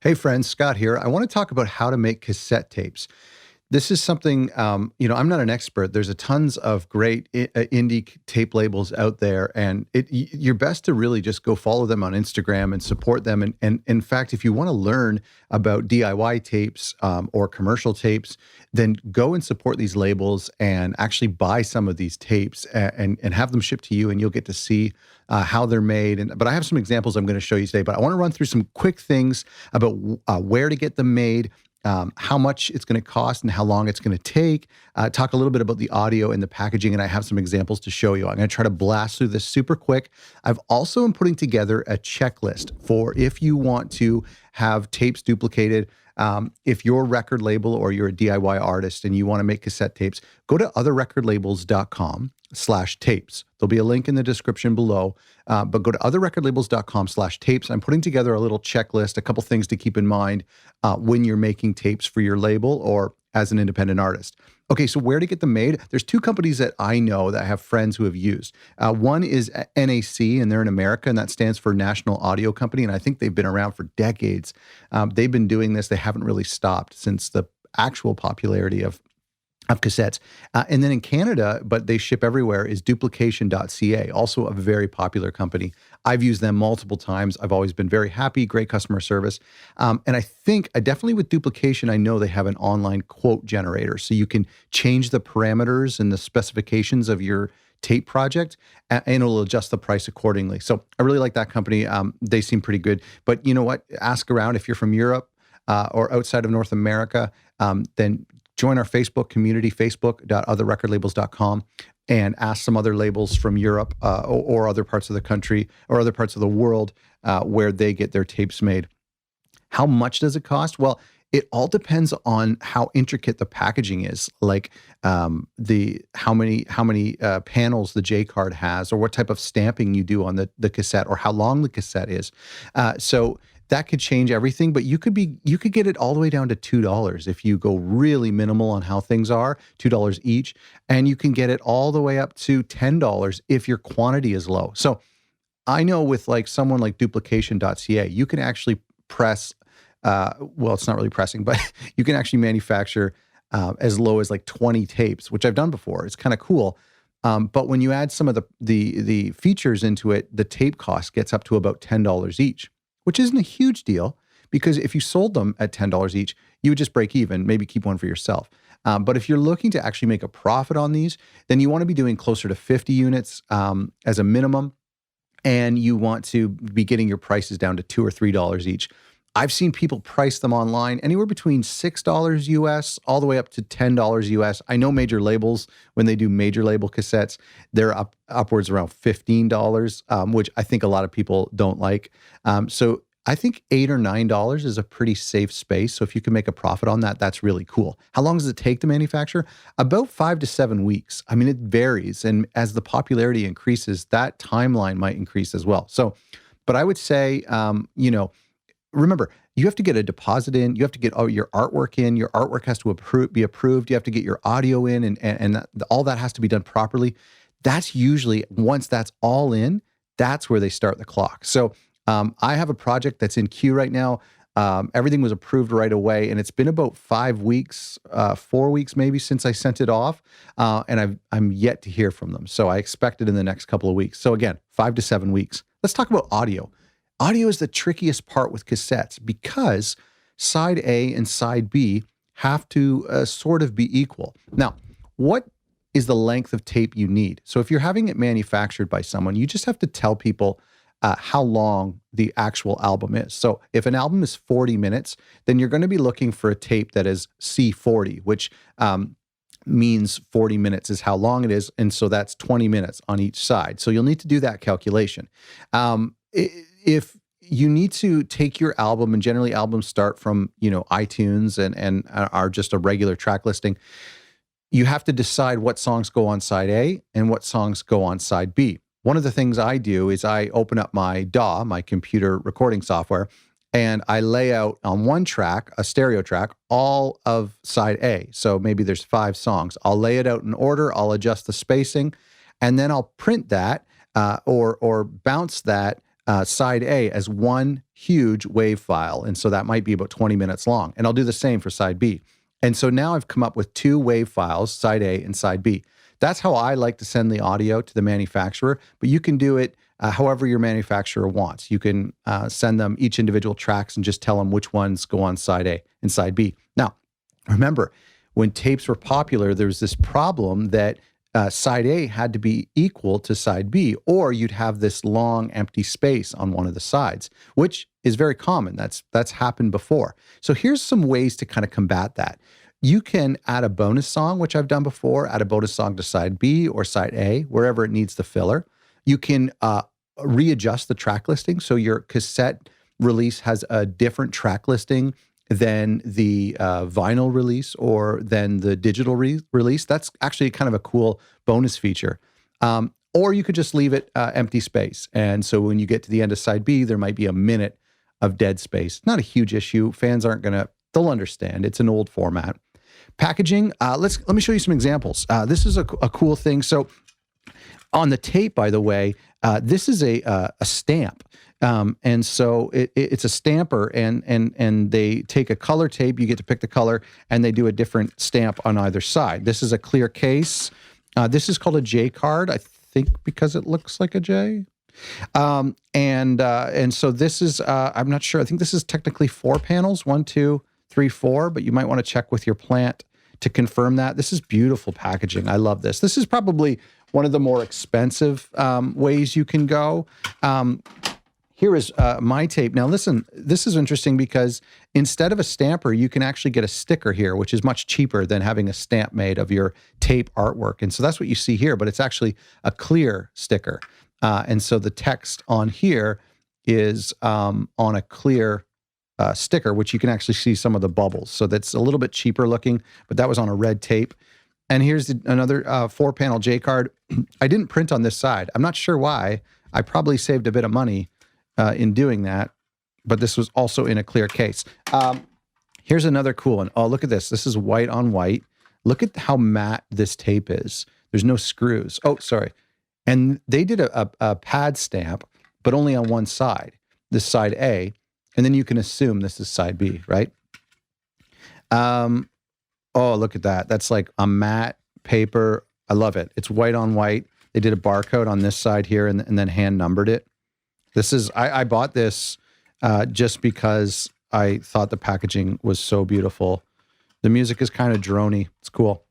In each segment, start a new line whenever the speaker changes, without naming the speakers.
Hey friends, Scott here. I want to talk about how to make cassette tapes. This is something, I'm not an expert. There's a tons of great indie tape labels out there, and you're best to really just go follow them on Instagram and support them. And in fact, if you want to learn about DIY tapes or commercial tapes, then go and support these labels and actually buy some of these tapes and have them shipped to you, and you'll get to see how they're made. But I have some examples I'm going to show you today. But I want to run through some quick things about where to get them made, how much it's going to cost and how long it's going to take, talk a little bit about the audio and the packaging, and I have some examples to show you. I'm going to try to blast through this super quick. I've also am putting together a checklist for if you want to have tapes duplicated. If you're a record label or you're a DIY artist and you want to make cassette tapes, go to otherrecordlabels.com/tapes. There'll be a link in the description below, but go to otherrecordlabels.com/tapes. I'm putting together a little checklist, a couple things to keep in mind when you're making tapes for your label or as an independent artist. Okay, so where to get them made? There's two companies that I know that I have friends who have used. One is NAC, and they're in America, and that stands for National Audio Company, and I think they've been around for decades. They've been doing this. They haven't really stopped since the actual popularity of cassettes. And then in Canada, but they ship everywhere, is duplication.ca, also a very popular company. I've used them multiple times. I've always been very happy, great customer service. And I think, definitely with duplication, I know they have an online quote generator. So you can change the parameters and the specifications of your tape project, and it'll adjust the price accordingly. So I really like that company. They seem pretty good. But you know what? Ask around if you're from Europe or outside of North America, then join our Facebook community, facebook.otherrecordlabels.com, and ask some other labels from Europe or other parts of the country or other parts of the world where they get their tapes made. How much does it cost? Well, it all depends on how intricate the packaging is, like how many panels the J card has, or what type of stamping you do on the cassette, or how long the cassette is. So that could change everything, but you could get it all the way down to $2 if you go really minimal on how things are, $2 each, and you can get it all the way up to $10 if your quantity is low. So I know with like someone like duplication.ca, you can actually press, well, it's not really pressing, but you can actually manufacture as low as like 20 tapes, which I've done before. It's kind of cool. But when you add some of the features into it, the tape cost gets up to about $10 each, which isn't a huge deal, because if you sold them at $10 each, you would just break even, maybe keep one for yourself. But if you're looking to actually make a profit on these, then you want to be doing closer to 50 units as a minimum, and you want to be getting your prices down to $2 or $3 each. I've seen people price them online anywhere between $6 US all the way up to $10 US. I know major labels, when they do major label cassettes, they're upwards around $15, which I think a lot of people don't like. So I think $8 or $9 is a pretty safe space. So if you can make a profit on that, that's really cool. How long does it take to manufacture? About 5 to 7 weeks. I mean, it varies. And as the popularity increases, that timeline might increase as well. So, but I would say, remember, you have to get a deposit in. You have to get your artwork in. Your artwork has to be approved. You have to get your audio in, and all that has to be done properly. That's usually, once that's all in, that's where they start the clock. So I have a project that's in queue right now. Everything was approved right away, and it's been about 5 weeks, 4 weeks maybe since I sent it off, and I'm yet to hear from them. So I expect it in the next couple of weeks. So again, 5 to 7 weeks. Let's talk about audio. Audio is the trickiest part with cassettes because side A and side B have to sort of be equal. Now, what is the length of tape you need? So if you're having it manufactured by someone, you just have to tell people how long the actual album is. So if an album is 40 minutes, then you're going to be looking for a tape that is C40, which means 40 minutes is how long it is. And so that's 20 minutes on each side. So you'll need to do that calculation. If you need to take your album, and generally albums start from, iTunes and are just a regular track listing, you have to decide what songs go on side A and what songs go on side B. One of the things I do is I open up my DAW, my computer recording software, and I lay out on one track, a stereo track, all of side A. So maybe there's 5 songs. I'll lay it out in order. I'll adjust the spacing, and then I'll print that or bounce that side A as one huge WAV file. And so that might be about 20 minutes long. And I'll do the same for side B. And so now I've come up with two WAV files, side A and side B. That's how I like to send the audio to the manufacturer, but you can do it however your manufacturer wants. You can send them each individual tracks and just tell them which ones go on side A and side B. Now, remember, when tapes were popular, there was this problem that side A had to be equal to side B, or you'd have this long empty space on one of the sides, which is very common. That's happened before. So here's some ways to kind of combat that. You can add a bonus song, which I've done before, add a bonus song to side B or side A, wherever it needs the filler. You can readjust the track listing. So your cassette release has a different track listing than the vinyl release or than the digital release. That's actually kind of a cool bonus feature. Or you could just leave it empty space. And so when you get to the end of side B, there might be a minute of dead space. Not a huge issue. Fans aren't they'll understand. It's an old format. Packaging, let me show you some examples. This is a cool thing. So on the tape, by the way, this is a stamp. And so it's a stamper, and they take a color tape, you get to pick the color, and they do a different stamp on either side. This is a clear case. This is called a J card, I think, because it looks like a J. And so this is, I'm not sure, I think this is technically 4 panels, 1, 2, 3, 4, but you might want to check with your plant to confirm that. This is beautiful packaging. I love this. This is probably one of the more expensive ways you can go. Here is my tape. Now listen, this is interesting because instead of a stamper, you can actually get a sticker here, which is much cheaper than having a stamp made of your tape artwork. And so that's what you see here, but it's actually a clear sticker. And so the text on here is on a clear sticker, which you can actually see some of the bubbles. So that's a little bit cheaper looking, but that was on a red tape. And here's another 4-panel J card. I didn't print on this side. I'm not sure why. I probably saved a bit of money in doing that, but this was also in a clear case. Here's another cool one. Oh, look at this. This is white on white. Look at how matte this tape is. There's no screws. Oh, sorry. And they did a pad stamp, but only on one side, this side A. And then you can assume this is side B, right? Oh, look at that. That's like a matte paper. I love it. It's white on white. They did a barcode on this side here and then hand numbered it. This is, I bought this just because I thought the packaging was so beautiful. The music is kind of droney. It's cool.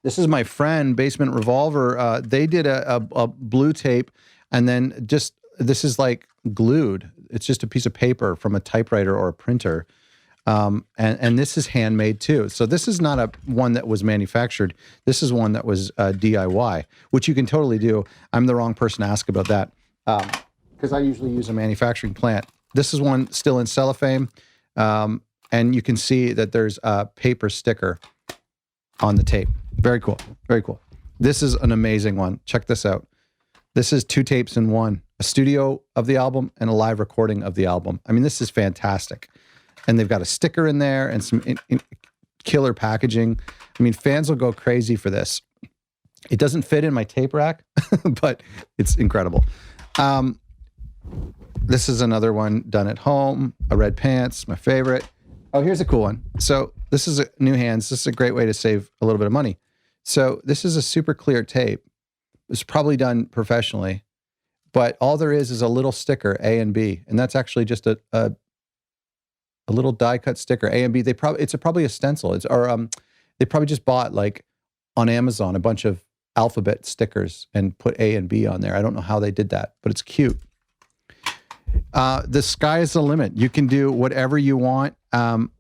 This is my friend, Basement Revolver. They did a blue tape, and then just, this is like glued. It's just a piece of paper from a typewriter or a printer. And this is handmade too. So this is not one that was manufactured. This is one that was DIY, which you can totally do. I'm the wrong person to ask about that because I usually use a manufacturing plant. This is one still in cellophane. And you can see that there's a paper sticker on the tape. Very cool. Very cool. This is an amazing one. Check this out. This is 2 tapes in one, a studio of the album and a live recording of the album. I mean, this is fantastic. And they've got a sticker in there and some killer packaging. I mean, fans will go crazy for this. It doesn't fit in my tape rack, but it's incredible. This is another one done at home, a red pants, my favorite. Oh, here's a cool one. So this is new hands. This is a great way to save a little bit of money. So this is a super clear tape. It's probably done professionally, but all there is a little sticker, A and B. And that's actually just a little die cut sticker, A and B. It's probably a stencil. They probably just bought like on Amazon a bunch of alphabet stickers and put A and B on there. I don't know how they did that, but it's cute. The sky is the limit. You can do whatever you want.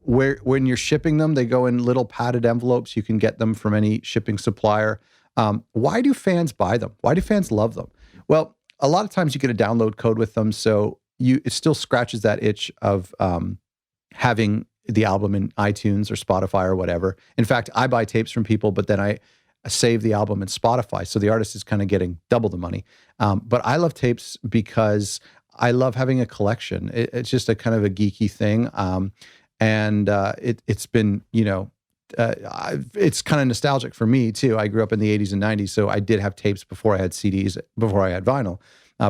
When you're shipping them, they go in little padded envelopes. You can get them from any shipping supplier. Why do fans buy them? Why do fans love them? Well, a lot of times you get a download code with them, so it still scratches that itch of having the album in iTunes or Spotify or whatever. In fact, I buy tapes from people, but then I save the album in Spotify, so the artist is kind of getting double the money. But I love tapes because I love having a collection. It's just a kind of a geeky thing. It's been, it's kind of nostalgic for me too. I grew up in the 80s and 90s, so I did have tapes before I had CDs, before I had vinyl.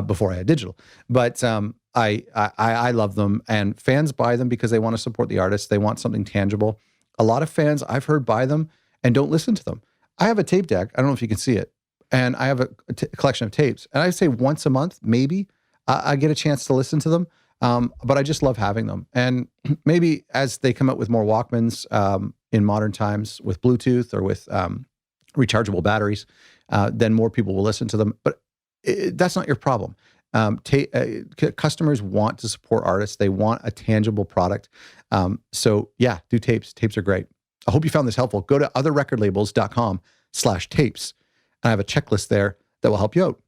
before I had digital. But I love them, and fans buy them because they want to support the artist. They want something tangible. A lot of fans I've heard buy them and don't listen to them. I have a tape deck. I don't know if you can see it, and I have a collection of tapes. And I say once a month, maybe I get a chance to listen to them. But I just love having them. And maybe as they come out with more Walkmans in modern times with Bluetooth or with rechargeable batteries, then more people will listen to them. But that's not your problem. Customers want to support artists. They want a tangible product. So yeah, do tapes. Tapes are great. I hope you found this helpful. Go to otherrecordlabels.com/tapes. And I have a checklist there that will help you out.